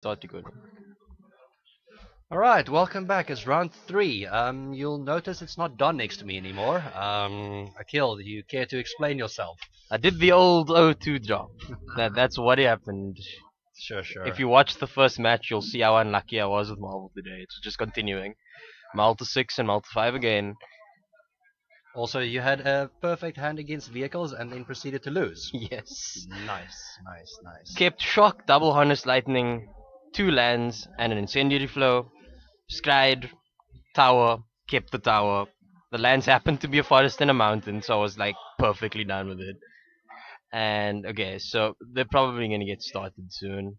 Thought you could. Alright, welcome back. It's round three. You'll notice it's not Don next to me anymore. Akil, do you care to explain yourself? I did the old O2 drop. That's what happened. Sure, sure. If you watch the first match, you'll see how unlucky I was with Marvel today. It's just continuing. Malta 6 and Malta 5 again. Also, you had a perfect hand against vehicles and then proceeded to lose. Yes. Nice, nice, nice. Kept Shock, Double Harness Lightning, 2 lands, and an Incendiary Flow. Scried, Tower, kept the Tower. The lands happened to be a forest and a mountain, so I was like perfectly done with it. And okay, so they're probably gonna get started soon.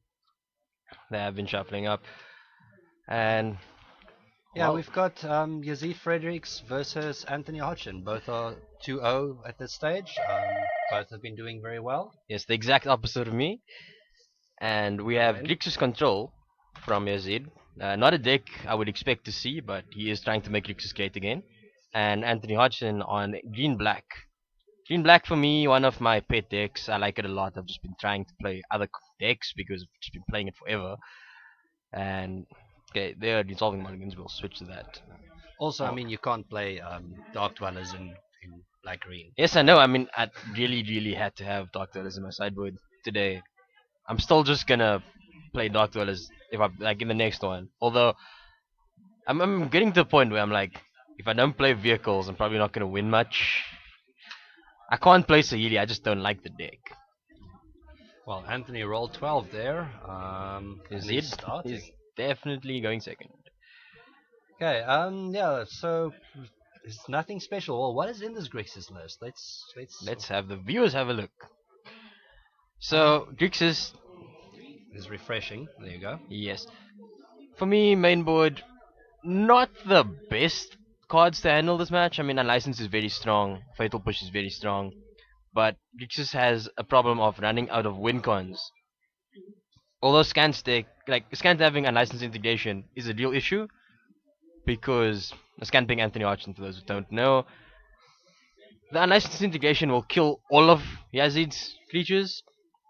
They have been shuffling up. And Yeah, well, we've got Yazeed Fredericks versus Anthony Hodgson. Both are 2-0 at this stage. Both have been doing very well. yes, the exact opposite of me. And we have Fine. Grixis control from Yazeed. Not a deck I would expect to see, but he is trying to make Grixis great again. And Anthony Hodgson on green black. Green black for me, one of my pet decks. I like it a lot. I've just been trying to play other decks because I've just been playing it forever. And okay, they're dissolving mulligans. We'll switch to that. Also, I Oh. mean, you can't play Dark Dwellers in Black Green. Yes, I know. I mean, I really had to have Dark Dwellers in my sideboard today. I'm still just gonna play Dark Dwellers if I like in the next one. Although I'm getting to the point where I'm like, if I don't play vehicles, I'm probably not gonna win much. I can't play Sahili. I just don't like the deck. Well, Anthony rolled 12 there. Is and he's it? starting. He's definitely going second. Okay, yeah, so it's nothing special. Well, what is in this Grixis list? Let's have the viewers have a look. So Grixis, It's refreshing. There you go. yes. For me, main board, not the best cards to handle this match. I mean, Unlicensed is very strong. Fatal Push is very strong. But Grixis has a problem of running out of win cons. Although Scant's deck, like Scant having Unlicensed integration is a real issue because Scant being Anthony Archon, for those who don't know, the Unlicensed integration will kill all of Yazid's creatures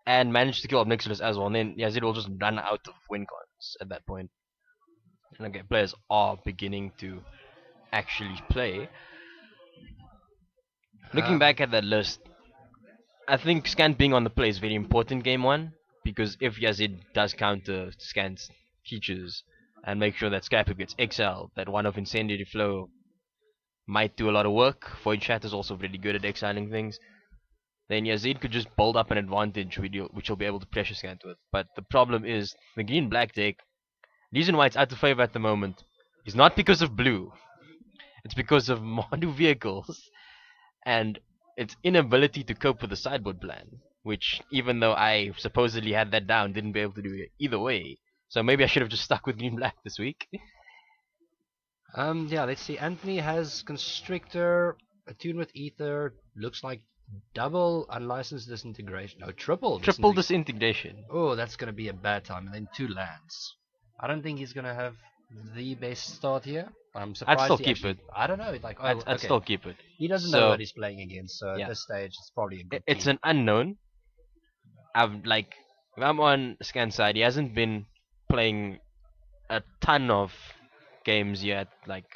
and manage to kill Obnixilis as well. And then Yazid will just run out of win cons at that point. And okay, players are beginning to actually play. Looking Um, back at that list, I think Scant being on the play is very important game one because if Yazid does counter Scant's features and make sure that Scapper gets exiled, that one of Incendiary Flow might do a lot of work. Void Chat is also really good at exiling things. Then Yazid could just build up an advantage which he'll be able to pressure Scant with. But the problem is the green black deck. Reason why it's out of favor at the moment is not because of blue. It's because of mono vehicles and its inability to cope with the sideboard plan. Which, even though I supposedly had that down, didn't be able to do it either way. So maybe I should have just stuck with green black this week. yeah, let's see. Anthony has Constrictor, Attune with Ether, looks like double unlicensed disintegration. No, triple Triple disintegration. disintegration. Oh, that's going to be a bad time. And then 2 lands. I don't think he's going to have the best start here. I'm surprised. I'd still he keep actually, it. I don't know. Like, oh, I'd okay. still keep it. He doesn't know So what he's playing against, so at yeah, this stage, it's probably a good it's team. an unknown. I've like if I'm on Scan side, he hasn't been playing a ton of games yet, like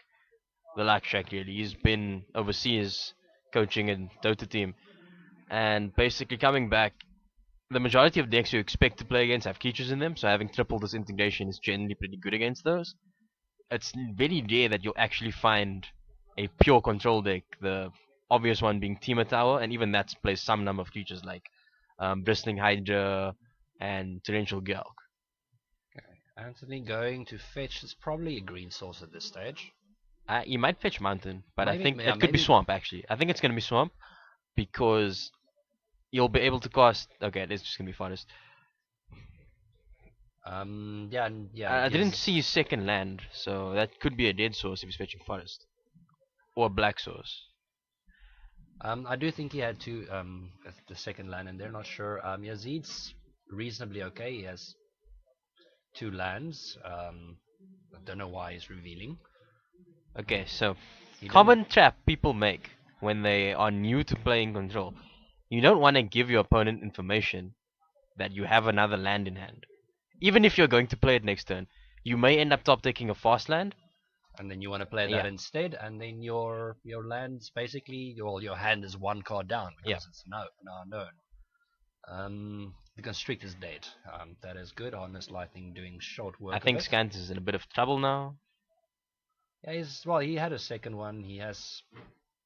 the Lack Shack really. He's been overseas coaching a Dota team and basically coming back. The majority of decks you expect to play against have creatures in them, so having triple disintegration is generally pretty good against those. It's very rare that you'll actually find a pure control deck. The obvious one being Teema Tower, and even that plays some number of creatures like Bristling Hydra and Torrential Galk. Anthony going to fetch is probably a green source at this stage. You might fetch Mountain, but I Maybe, think yeah, it could be maybe. Swamp actually. I think it's gonna be Swamp because you'll be able to cast. Okay, it's just gonna be Forest. Yeah, yeah. I didn't Yes. see his second land, so that could be a dead source if he's fetching Forest or a black source. I do think he had two the second land in there. Not sure. Yazid's reasonably okay. He has 2 lands. I don't know why he's revealing. Okay, so He didn't. common trap people make when they are new to playing control. You don't want to give your opponent information that you have another land in hand. Even if you're going to play it next turn, you may end up top taking a fast land. And then you want to play that Yeah. instead, and then your land's basically your hand is one card down Yeah. because it's now known. The Constrictor's dead. That is good. Honest Lightning doing short work. I think of it. Scant is in a bit of trouble now. Yeah, he had a second one. He has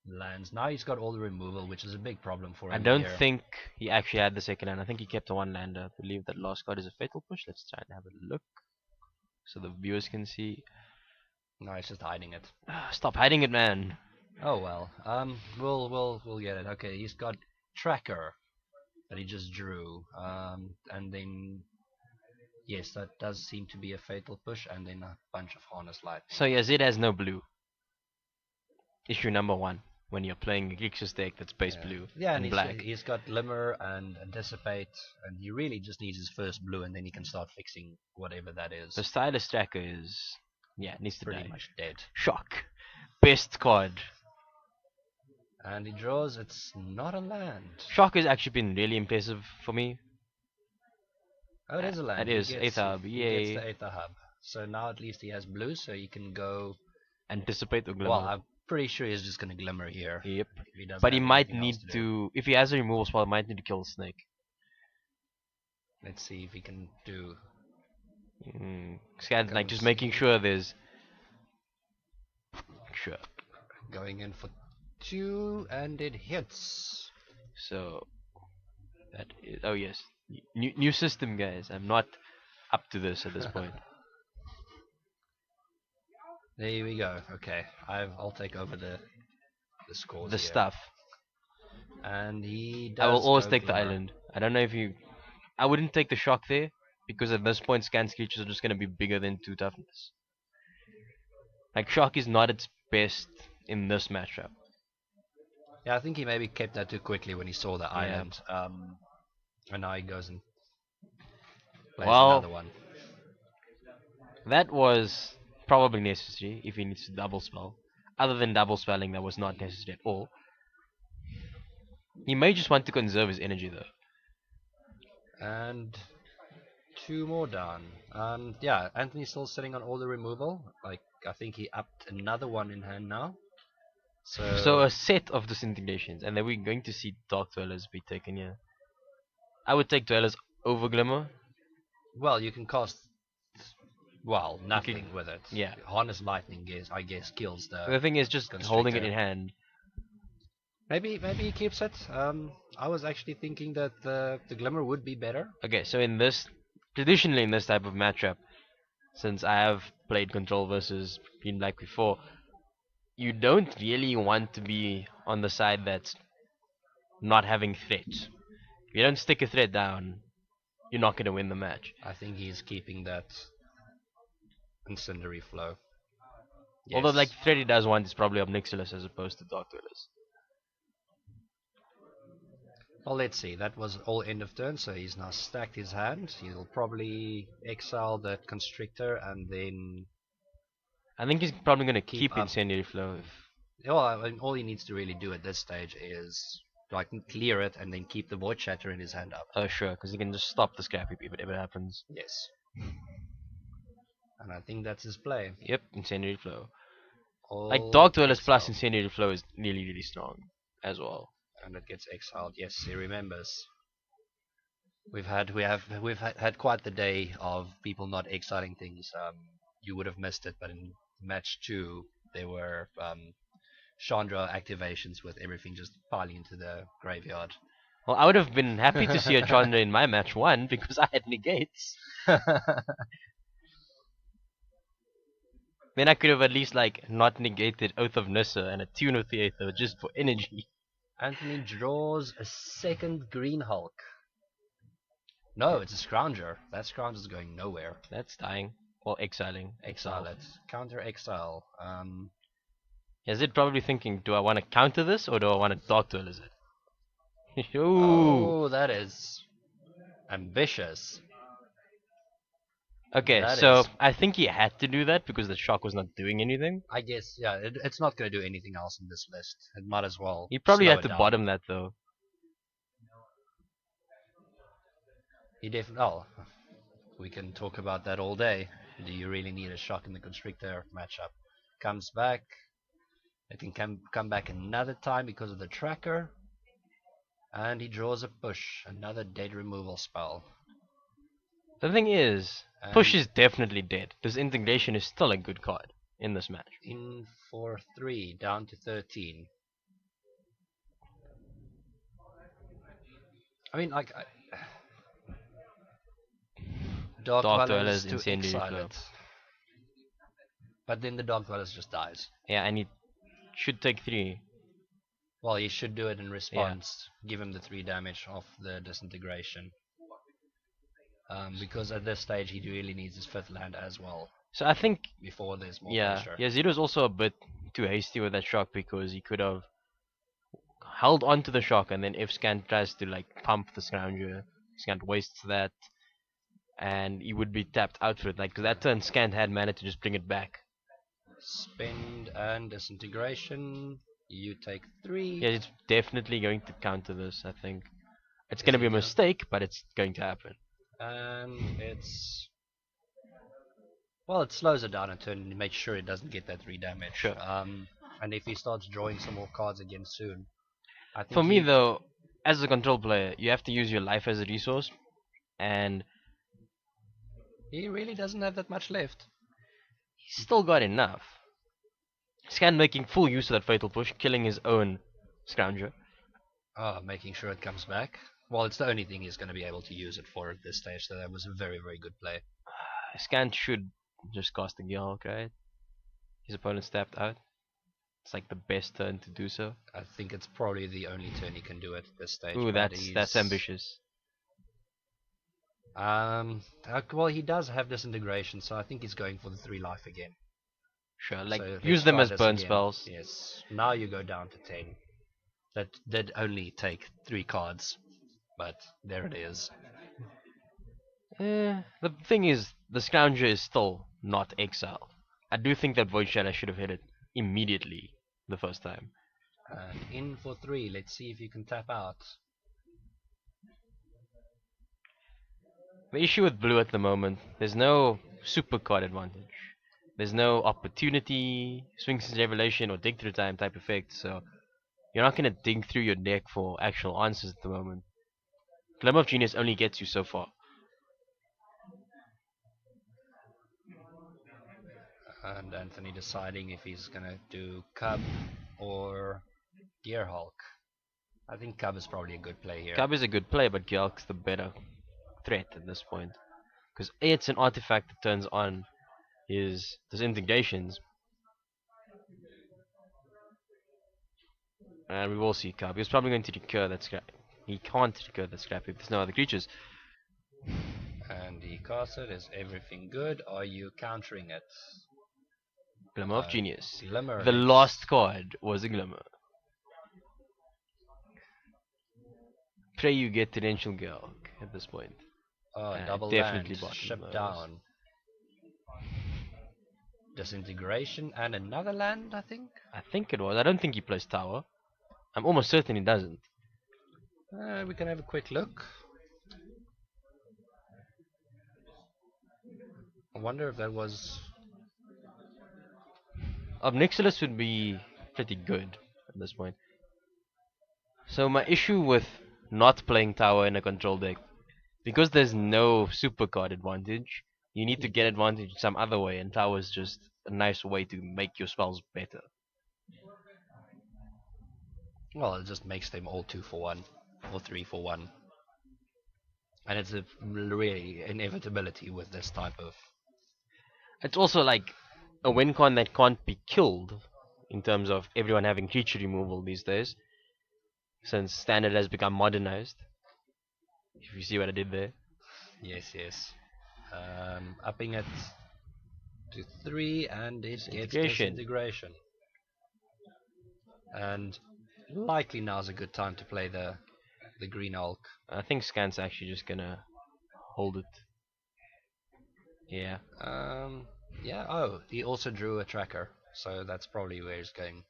lands. Now he's got all the removal, which is a big problem for him. I don't here. think he actually had the second land. I think he kept a one lander. I believe that last card is a fatal push. Let's try and have a look so the viewers can see. No, he's just hiding it. Stop hiding it, man. Oh well. We'll get it. Okay, he's got Tracker that he just drew. And then yes, that does seem to be a fatal push, and then a bunch of Harness Light. So Yazeed has no blue. Issue number 1 when you're playing a Grixis deck that's base blue and black. He's got Glimmer and Anticipate, and he really just needs his first blue, and then he can start fixing whatever that is. The Stylus Tracker is needs to pretty die. much dead. Shock. Best card. And he draws. It's not a land. Shock has actually been really impressive for me. Oh, it is a land. It is. Eighth hub. Yay. He gets the 8th hub. So now at least he has blue, so he can go. Anticipate or Glimmer. Well, I'm pretty sure he's just going to Glimmer here. Yep. But he might need to, if he has a removal spell, he might need to kill the snake. Let's see if he can do. Scan, like just making sure there's. Sure. Going in for 2, and it hits. So that is. Oh yes. New system, guys. I'm not up to this at this point. There we go. Okay, I'll take over the scores. The here. stuff. And he does. I will always go take the Glimmer. island. I don't know if you. I wouldn't take the shock there because at this point, Scan's creatures are just going to be bigger than 2 toughness. Like shock is not its best in this matchup. Yeah, I think he maybe kept that too quickly when he saw the island. And now he goes and plays another one. That was probably necessary if he needs to double spell. Other than double spelling, that was not necessary at all. He may just want to conserve his energy though. And 2 more down. Yeah, Anthony's still sitting on all the removal. Like, I think he upped another one in hand now. So a set of disintegrations, and then we're going to see Dark Dwellers be taken here. I would take Dwellers over Glimmer. Well, you can cast. Well, nothing with it. Yeah. Harness Lightning, I guess, kills the. The thing is just holding it in hand. Maybe he keeps it. I was actually thinking that the Glimmer would be better. Okay, so traditionally in this type of matchup, since I have played Control versus Green Black before, you don't really want to be on the side that's not having threats. If you don't stick a threat down, you're not going to win the match. I think he's keeping that Incendiary Flow. Yes. Although, like, the threat he does want is probably Obnixilis as opposed to Dark Dwellers. Well, let's see. That was all end of turn, so he's now stacked his hand. He'll probably exile the Constrictor and then. I think he's probably going to keep Incendiary Flow. Well, I mean, all he needs to really do at this stage is like clear it and then keep the Void Shatter in his hand up. Oh, sure, because he can just stop the Scrap Heap if it ever happens. Yes. And I think that's his play. Yep, Incendiary Flow. All like Dark Dwellers plus Incendiary Flow is really, really strong as well. And it gets exiled. Yes, he remembers. We've had quite the day of people not exiling things. You would have missed it, but in match 2 there were Chandra activations with everything just piling into the graveyard. Well, I would have been happy to see a Chandra in my match 1 because I had negates. Then I could have at least like not negated Oath of Nissa and a Tune of the Aether just for energy. Anthony draws a second Green Hulk. No, it's a Scrounger. That Scrounger's going nowhere. That's dying. Or exiling. Exile it. Counter exile. Is it probably thinking, do I want to counter this or do I want to Dark Dwellers it? Oh, that is ambitious. Okay, so I think he had to do that because the shock was not doing anything. I guess, yeah, it's not going to do anything else in this list. It might as well. He probably had to bottom that though. He definitely. Oh, We can talk about that all day. Do you really need a shock in the Constrictor matchup? Comes back. It can come back another time because of the tracker. And he draws a push, another dead removal spell. The thing is, And push is definitely dead. Disintegration is still a good card in this match. in for 3, down to 13. I mean, like, Dark Dark Dwellers Dwellers, to Incendiary exile Flow. it. But then the Dark Dwellers just dies. Yeah, and he should take 3. Well, he should do it in response. Give him the 3 damage off the disintegration. Because at this stage he really needs his 5th land as well. So I think, Before there's more yeah, pressure. Yazeed was also a bit too hasty with that shock because he could have held on to the shock, and then if Scant tries to like pump the Scrounger, Scant wastes that, and he would be tapped out for it. Like, 'cause that turn Scant had mana to just bring it back. Spend and disintegration. You take 3. Yeah, it's definitely going to counter this, I think. It's going to be a mistake, but it's going to happen. And it's... Well, it slows it down a turn and makes sure it doesn't get that 3 damage. Sure. And if he starts drawing some more cards again soon... I think For me, though, as a control player, you have to use your life as a resource, and he really doesn't have that much left. he's still got enough. Scan making full use of that fatal push, killing his own Scrounger. Making sure it comes back. Well, it's the only thing he's going to be able to use it for at this stage, so that was a very, very good play. Scan should just cast a Gearhulk, right? His opponent's tapped out. It's like the best turn to do so. I think it's probably the only turn he can do it at this stage. Ooh, but that's ambitious. Well, he does have disintegration, so I think he's going for the 3 life again. Sure, like, So use let's them try as this burn again. spells. Yes. Now you go down to 10. That did only take 3 cards, but there it is. The thing is, the Scrounger is still not exiled. I do think that Void Shadow should have hit it immediately the first time. And in for 3. Let's see if you can tap out. The issue with blue at the moment, there's no super card advantage. There's no opportunity, Swing Revelation, or dig through time type effect, so you're not going to dig through your deck for actual answers at the moment. Glimmer of Genius only gets you so far. And Anthony deciding if he's gonna do Cub or Gearhulk. I think Cub is probably a good play here. Cub is a good play, but Gearhulk's the better threat at this point. Because A, it's an artifact that turns on his disintegrations. And we will see Cub. He's probably going to recur that scrap. He can't recur that scrap if there's no other creatures. And he casts it. Is everything good? Are you countering it? Glimmer of Genius. Glimmer. The last card was a Glimmer. Pray you get Torrential Gearhulk at this point. Double definitely land. bottom Ship those. down. Disintegration and another land, I think. I think it was. I don't think he plays Tower. I'm almost certain he doesn't. We can have a quick look. I wonder if that was... Obnixilis would be pretty good at this point. So my issue with not playing Tower in a control deck, because there's no super card advantage, you need to get advantage some other way, and Tower is just a nice way to make your spells better. Well, it just makes them all 2 for 1 or 3 for 1. And it's a really inevitability with this type of... It's also like a win con that can't be killed in terms of everyone having creature removal these days, since standard has become modernized. If you see what I did there. Yes, yes. Upping it to 3 and it gets disintegration. And likely now's a good time to play the green Hulk. I think Scan's actually just gonna hold it. Yeah. Yeah. Oh, he also drew a tracker, so that's probably where he's going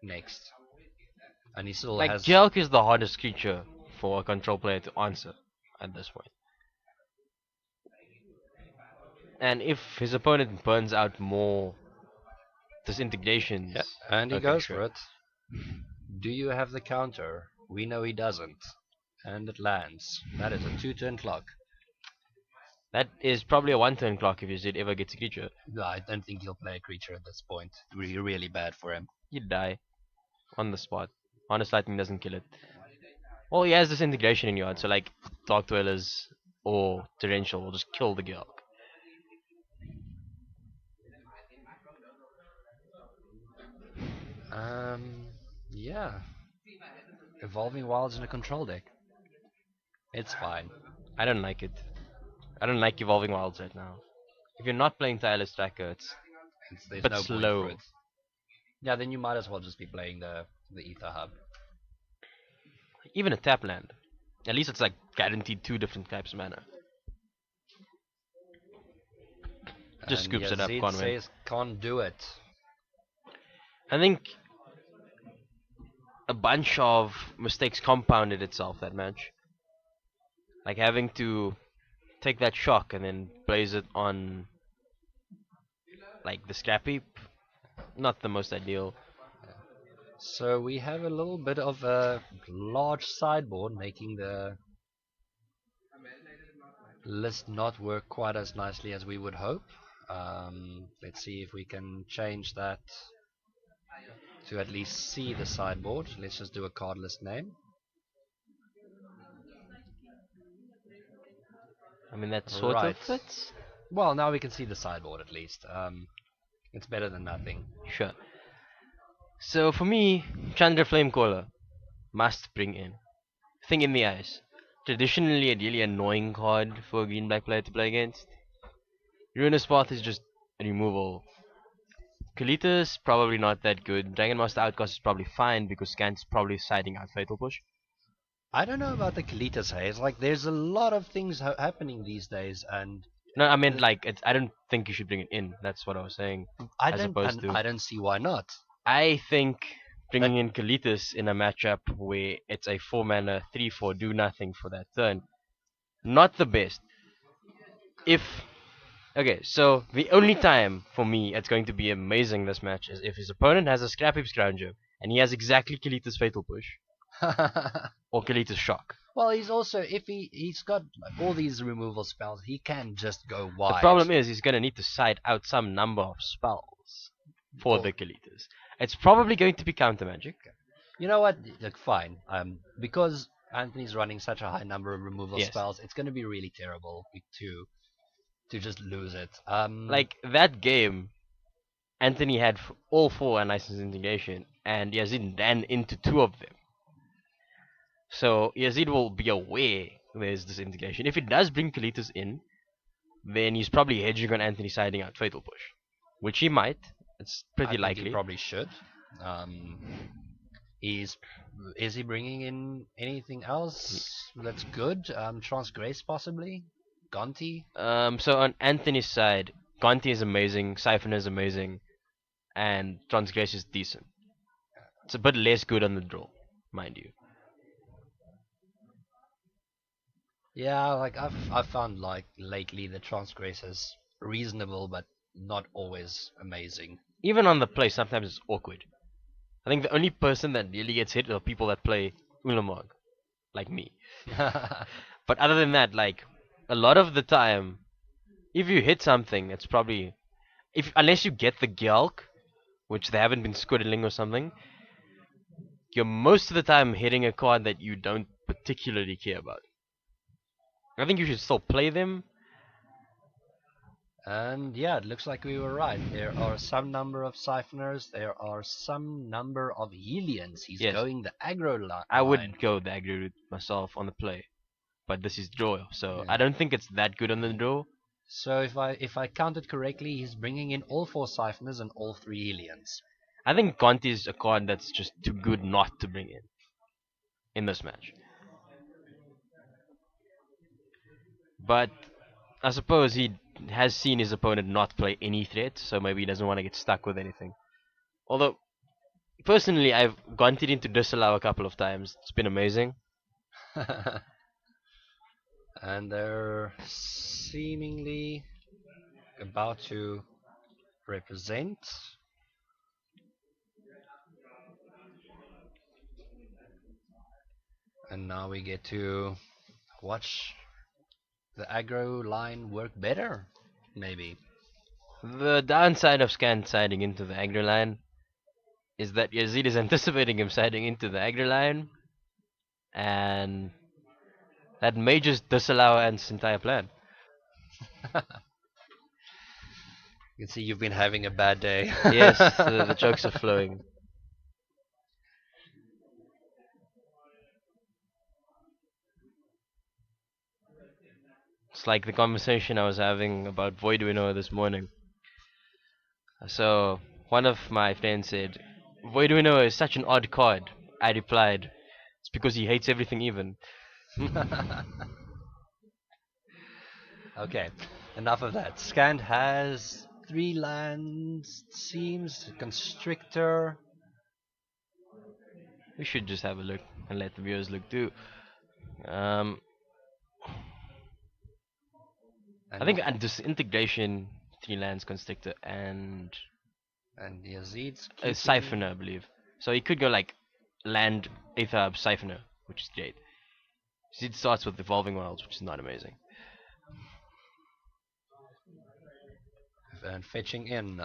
next. And he still Like, has... Gearhulk is the hardest creature for a control player to answer at this point. And if his opponent burns out more Yeah, disintegrations, and he okay, goes sure. for it. Do you have the counter? We know he doesn't. And it lands. That is a 2-turn clock. That is probably a one-turn clock if Yazid ever gets a creature. No, I don't think he'll play a creature at this point. Really, really bad for him. He'd die on the spot. Honest Lightning doesn't kill it. Well, he has disintegration in yard, so like Dark Dwellers or Torrential will just kill the Geark. Yeah. Evolving Wilds in a control deck. It's fine. I don't like it. I don't like Evolving Wilds right now. If you're not playing Tireless Tracker, it's a There's bit no point slow. for it. Yeah, then you might as well just be playing the Ether Hub. Even a tap land. At least it's like guaranteed 2 different types of mana. Just And scoops it up, Yazeed can't win. says can't do it. I think a bunch of mistakes compounded itself that match. Like having to take that shock and then blaze it on like the scrap heap. Not the most ideal. So we have a little bit of a large sideboard making the list not work quite as nicely as we would hope. Let's see if we can change that to at least see the sideboard. Let's just do a card list name. I mean that sort Right. of fits. Well, now we can see the sideboard at least. It's better than nothing. Sure. So for me, Chandra Flamecaller must bring in. Thing in the Eyes. Traditionally a really annoying card for a green black player to play against. Ruinous Path is just removal. Kalitas probably not that good. Dragon Master Outcast is probably fine because Scant's probably siding out Fatal Push. I don't know about the Kalitas haze. Like, there's a lot of things happening these days, and No, I meant like I don't think you should bring it in. That's what I was saying. I As don't, opposed and to- I don't see why not. I think bringing in Kalitas in a matchup where it's a 4 mana 3/4 do nothing for that turn, not the best. If okay, so the only time for me it's going to be amazing this match is if his opponent has a Scrap Heap Scrounger and he has exactly Kalitas Fatal Push or Kalitas Shock. Well, he's also, if he's got like, all these removal spells, he can just go wide. The problem is he's going to need to side out some number of spells for the Kalitas. It's probably going to be Counter Magic. You know what? Like, fine. Because Anthony's running such a high number of removal Yes. spells, it's going to be really terrible to just lose it. Like that game, Anthony had all 4 Unlicensed Integration, and Yazid ran into 2 of them. So Yazid will be aware there's this integration. If it does bring Kalitas in, then he's probably hedging on Anthony siding out Fatal Push, which he might. It's I pretty think likely. he probably should. Is he bringing in anything else that's good? Transgrace possibly? Gonti? So on Anthony's side, Gonti is amazing, Siphon is amazing, and Transgress is decent. It's a bit less good on the draw, mind you. Yeah, like I've found like lately the Transgrace is reasonable but not always amazing. Even on the play, sometimes it's awkward. I think the only person that really gets hit are people that play Ulamog, like me. But other than that, like a lot of the time, if you hit something, it's probably unless you get the Gyalk, which they haven't been squiddling or something, you're most of the time hitting a card that you don't particularly care about. I think you should still play them. And yeah, it looks like we were right. There are some number of Siphoners, there are some number of Helians. He's Yes. going the aggro line. I would go the aggro route myself on the play, but this is draw, so Yeah. I don't think it's that good on the draw. So if I counted correctly, he's bringing in all 4 Siphoners and all 3 Helians. I think Conti is a card that's just too good not to bring in this match. But I suppose he has seen his opponent not play any threat, so maybe he doesn't want to get stuck with anything. Although, personally, I've gone into disallow a couple of times. It's been amazing. And they're seemingly about to represent. And now we get to watch the aggro line work better, maybe. The downside of Scan siding into the aggro line is that Yazeed is anticipating him siding into the aggro line, and that may just disallow Ant's entire plan. You can see you've been having a bad day. Yes, the jokes are flowing. It's like the conversation I was having about Void Winnow this morning. So, one of my friends said, Void Winnow is such an odd card. I replied, it's because he hates everything even. Okay, enough of that. Scand has 3 lands, seems, Constrictor. We should just have a look and let the viewers look too. I think this integration, 3 lands, Constrictor, and and Yazeed's a Siphoner, I believe. So he could go like land, Aether, Siphoner, which is great. It starts with Evolving Worlds, which is not amazing. And fetching in.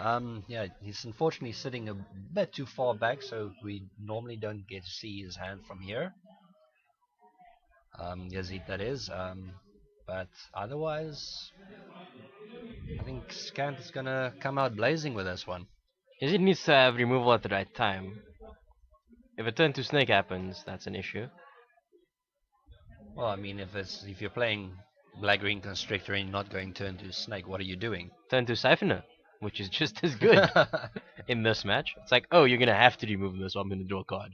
Yeah, he's unfortunately sitting a bit too far back, so we normally don't get to see his hand from here. Yazeed, that is. But otherwise, I think Scant is gonna come out blazing with this one. Yazeed needs to have removal at the right time. If a turn to Snake happens, that's an issue. Well, I mean, if you're playing Black Green Constrictor and not going turn to Snake, what are you doing? Turn to Siphoner, which is just as good in this match. It's like, oh, you're gonna have to remove this, or I'm gonna draw a card.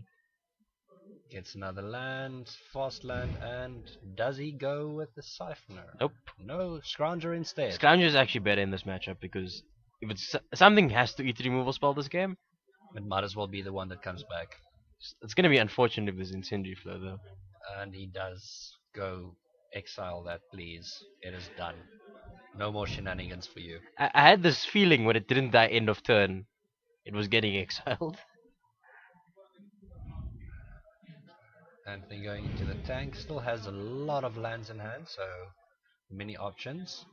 Gets another land, fast land, and does he go with the Siphoner? Nope. No, Scrounger instead. Scrounger is actually better in this matchup because if it's something has to eat the removal spell this game, it might as well be the one that comes back. It's gonna be unfortunate if there's Incendiary Flow though. And he does go exile that, please. It is done. No more shenanigans for you. I had this feeling when it didn't die end of turn, it was getting exiled. Anthony going into the tank, still has a lot of lands in hand, so many options.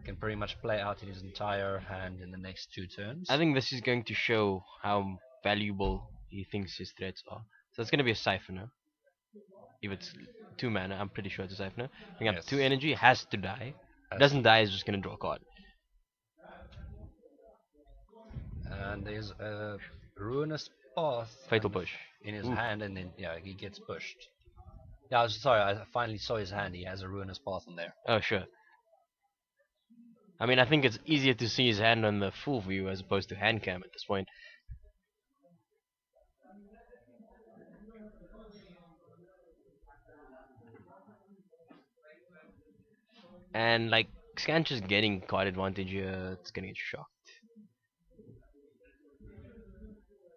Can pretty much play out his entire hand in the next 2 turns. I think this is going to show how valuable he thinks his threats are. So it's going to be a Siphoner. If it's 2 mana, I'm pretty sure it's a Siphoner. Bring up 2 energy, has to die. Doesn't die, is just going to draw a card. And there's a Ruinous Path. Fatal Push. In his hand, and then, yeah, he gets pushed. Yeah, I was sorry, I finally saw his hand. He has a Ruinous Path in there. Oh, sure. I mean, I think it's easier to see his hand on the full view as opposed to hand cam at this point. And like Scanch is getting card advantage here, it's gonna get shocked.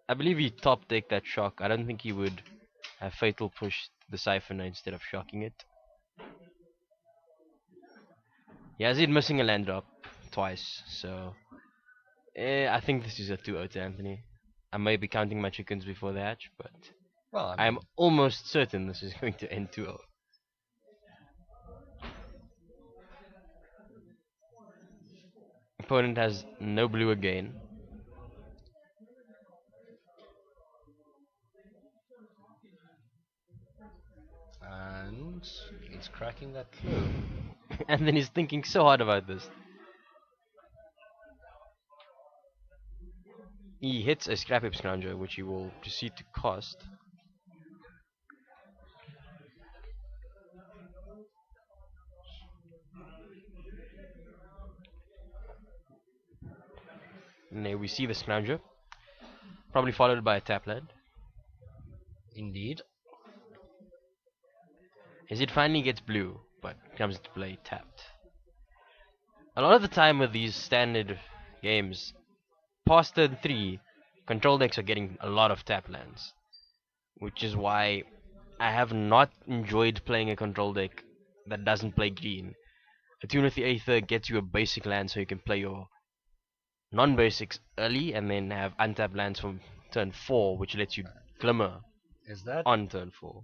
I believe he top decked that shock. I don't think he would have fatal pushed the Siphoner instead of shocking it. Yazeed missing a land drop twice, so I think this is a 2-0 to Anthony. I may be counting my chickens before the hatch, but well, I am almost certain this is going to end 2-0. Opponent has no blue again. And he's cracking that clue. And then he's thinking so hard about this. He hits a Scrap Heap Scrounger, which he will proceed to cost. And there we see the Scrounger, probably followed by a tap land. Indeed. As it finally gets blue, but comes to play tapped. A lot of the time with these standard games, past turn 3, control decks are getting a lot of tap lands, which is why I have not enjoyed playing a control deck that doesn't play green. Attune with the Aether gets you a basic land so you can play your non-basics early and then have untapped lands from turn 4, which lets you glimmer Is that on turn 4.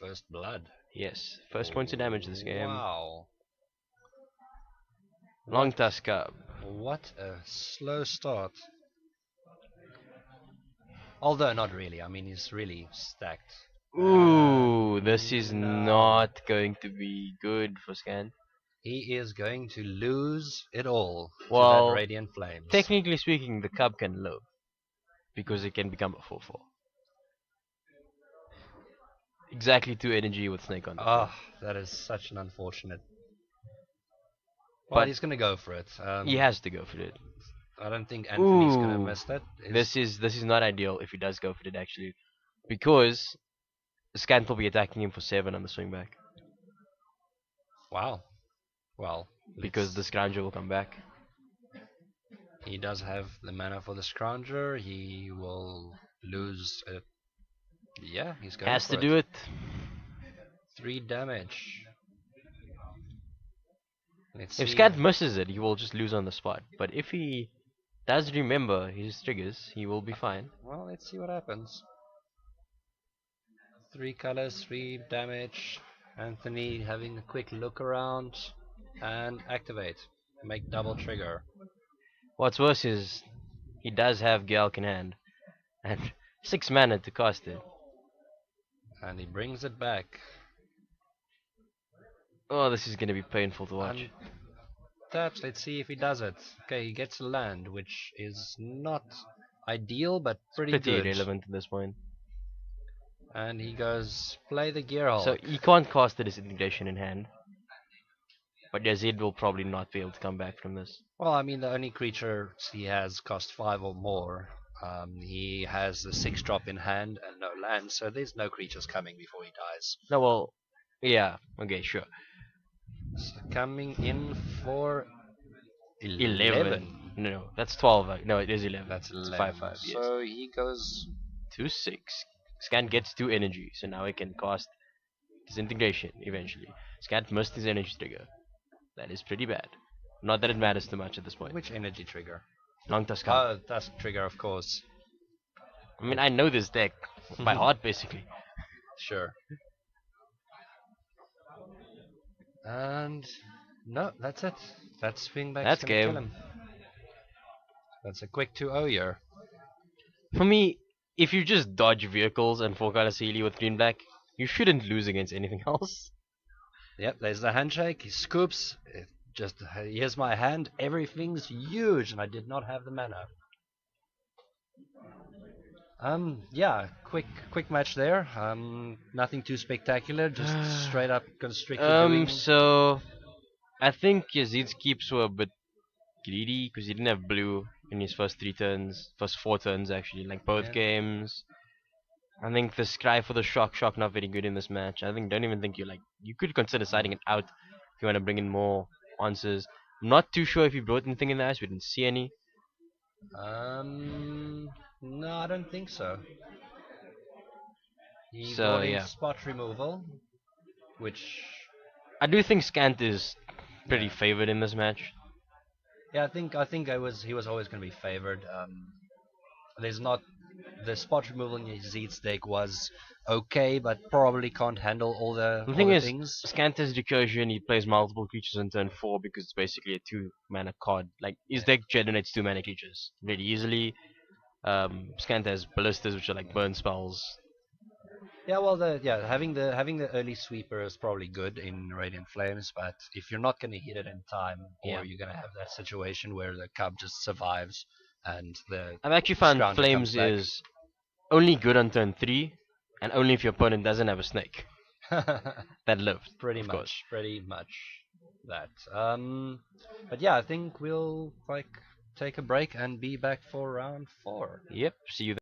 first blood? Yes, first points of damage this game. Wow. Long What? Tusk up. What a slow start. Although not really. I mean, he's really stacked. Ooh, this is No. not going to be good for Scan. He is going to lose it all to that Well, Radiant Flames. technically speaking, the cub can live because it can become a 4/4. Exactly 2 energy with Snake on the field. Ah, that is such an unfortunate. Well, But he's gonna go for it. he has to go for it. I don't think Anthony's gonna Ooh, miss that. This is not ideal if he does go for it actually, because Scant will be attacking him for 7 on the swing back Wow. Well, because the Scrounger will come back. he does have the mana for the Scrounger. He will lose it. Yeah, he's going Has for to do it. 3 damage. Let's If see. Scant misses it, he will just lose on the spot. But if he does remember his triggers, he will be fine. Well, let's see what happens. 3 colors, 3 damage. Anthony having a quick look around and activate. Make double trigger. What's worse is he does have Gyalk in hand and 6 mana to cast it. And he brings it back. Oh, this is going to be painful to watch. Taps, let's see if he does it. Okay, he gets a land, which is not ideal, but pretty good. Irrelevant at this point. And he goes, play the Gearhulk. So he can't cast the Disintegration in hand. But Yazeed will probably not be able to come back from this. Well, I mean, the only creatures he has cost 5 or more. He has the 6 drop in hand and no land, so there's no creatures coming before he dies. No, well, yeah, okay, sure. So coming in for 11. No, that's 12. No, it is 11. That's 11. It's 5/5. Yes. So he goes 2/6. Scan gets 2 energy, so now he can cast Disintegration eventually. Scan missed his energy trigger. That is pretty bad. Not that it matters too much at this point. which energy trigger? Long Tusk. Oh, Tusk trigger, of course. I mean, I know this deck by heart, basically. Sure. And no, that's it. That's swing back. That's Kill game. him. That's a quick 2-0 here. For me, if you just dodge vehicles and 4-color Sealy with green black, you shouldn't lose against anything else. Yep, there's the handshake. He scoops. It just here's my hand. Everything's huge, and I did not have the mana. Yeah, quick match there. Nothing too spectacular. Just straight up Constrictor doing. So I think Yazeed's keeps were a bit greedy because he didn't have blue in his first 4 turns actually, like both Yeah. games. I think the Scry for the shock not very good in this match. Don't even think you could consider siding it out if you want to bring in more answers. I'm not too sure if he brought anything in the ice. We didn't see any. No, I don't think so. He So, brought in yeah. spot removal, which I do think Scant is pretty Yeah. favored in this match. yeah, I think he was always going to be favored. There's not the spot removal in Yazeed's deck was okay, but probably can't handle all the The thing is, things. Scant has Recursion, he plays multiple creatures on turn 4 because it's basically a 2 mana card. Like, his deck generates 2 mana creatures very easily. Scant has Ballistas, which are like burn spells. Yeah, well, having the early sweeper is probably good in Radiant Flames, but if you're not going to hit it in time, or Yeah. you're going to have that situation where the cub just survives and the I've actually found Scrounger Flames comes back. is only good on turn 3, and only if your opponent doesn't have a snake that lived. pretty of much, course. pretty much that. But yeah, I think we'll take a break and be back for round 4. Yep, see you then.